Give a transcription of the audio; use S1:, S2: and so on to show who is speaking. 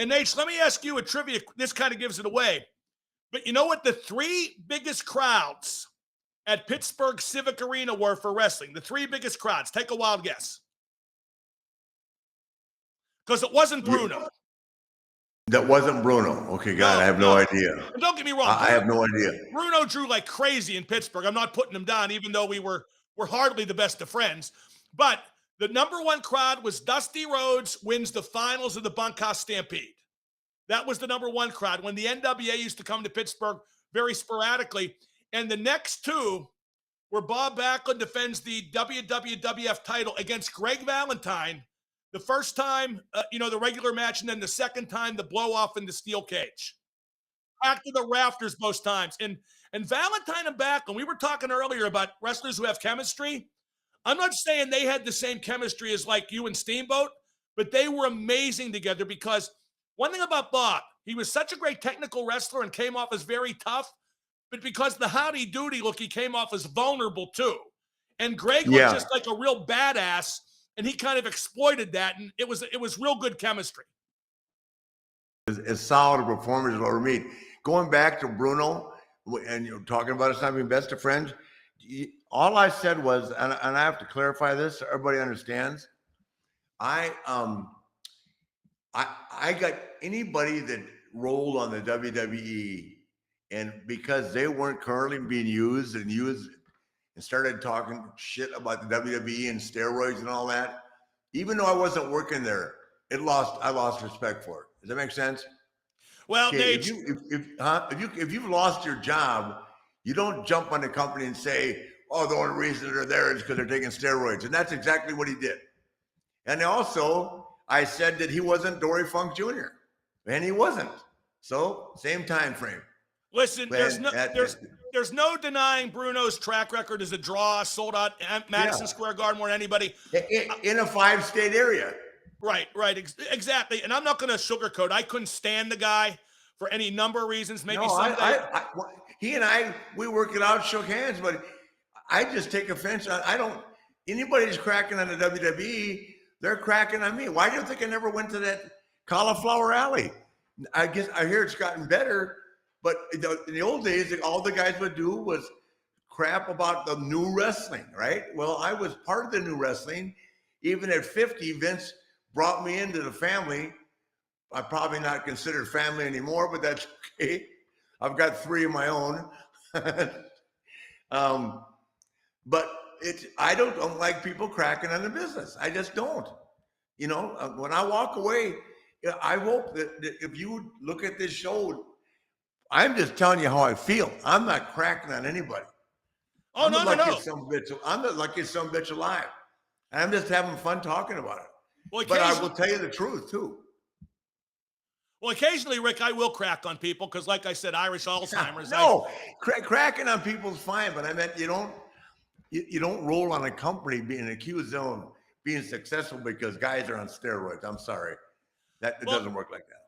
S1: And Nate, let me ask you a trivia. This kind of gives it away. But you know what the 3 biggest crowds at Pittsburgh Civic Arena were for wrestling? The 3 biggest crowds. Take a wild guess. Because it wasn't Bruno.
S2: That wasn't Bruno. Okay, God, I have no idea.
S1: And don't get me wrong.
S2: I have no idea.
S1: Bruno drew like crazy in Pittsburgh. I'm not putting him down, even though we're hardly the best of friends. But the number 1 crowd was Dusty Rhodes wins the finals of the Bunkhouse Stampede. That was the number 1 crowd when the NWA used to come to Pittsburgh very sporadically. And the next 2 were Bob Backlund defends the WWF title against Greg Valentine. The first time, the regular match, and then the second time, the blow off in the steel cage. Back to the rafters most times. And Valentine and Backlund, we were talking earlier about wrestlers who have chemistry. I'm not saying they had the same chemistry as like you and Steamboat, but they were amazing together because one thing about Bob, he was such a great technical wrestler and came off as very tough, but because the howdy doody look, he came off as vulnerable too. And Greg was just like a real badass, and he kind of exploited that, and it was real good chemistry.
S2: As solid a performers as I'll ever meet. Going back to Bruno, and you're talking about us not being best of friends, all I said was, and I have to clarify this so everybody understands, I got anybody that rolled on the WWE, and because they weren't currently being used and started talking shit about the WWE and steroids and all that, even though I wasn't working there, I lost respect for it. Does that make sense?
S1: Well,
S2: okay, if you've lost your job, you don't jump on the company and say, "Oh, the only reason they're there is because they're taking steroids," and that's exactly what he did. And also, I said that he wasn't Dory Funk Jr., and he wasn't. So, same time frame.
S1: Listen, there's no denying Bruno's track record as a draw, sold out at Madison Square Garden more than anybody.
S2: In a 5-state area.
S1: Right, exactly. And I'm not going to sugarcoat. I couldn't stand the guy for any number of reasons. Maybe someday.
S2: He and I, we worked it out, shook hands, but I just take offense. Anybody's cracking on the WWE, they're cracking on me. Why do you think I never went to that Cauliflower Alley? I guess I hear it's gotten better, but in the old days, all the guys would do was crap about the new wrestling, right? Well, I was part of the new wrestling. Even at 50, Vince brought me into the family. I'm probably not considered family anymore, but that's okay. I've got 3 of my own. But I don't like people cracking on the business. I just don't. When I walk away, I hope that if you look at this show, I'm just telling you how I feel. I'm not cracking on anybody.
S1: Oh,
S2: I'm
S1: no.
S2: I'm the luckiest son of a bitch alive. And I'm just having fun talking about it.
S1: Well,
S2: but I will tell you the truth, too.
S1: Well, occasionally, Rick, I will crack on people because, like I said, Irish Alzheimer's.
S2: No, cracking on people's fine, but I meant you don't roll on a company being accused of being successful because guys are on steroids. I'm sorry. It doesn't work like that.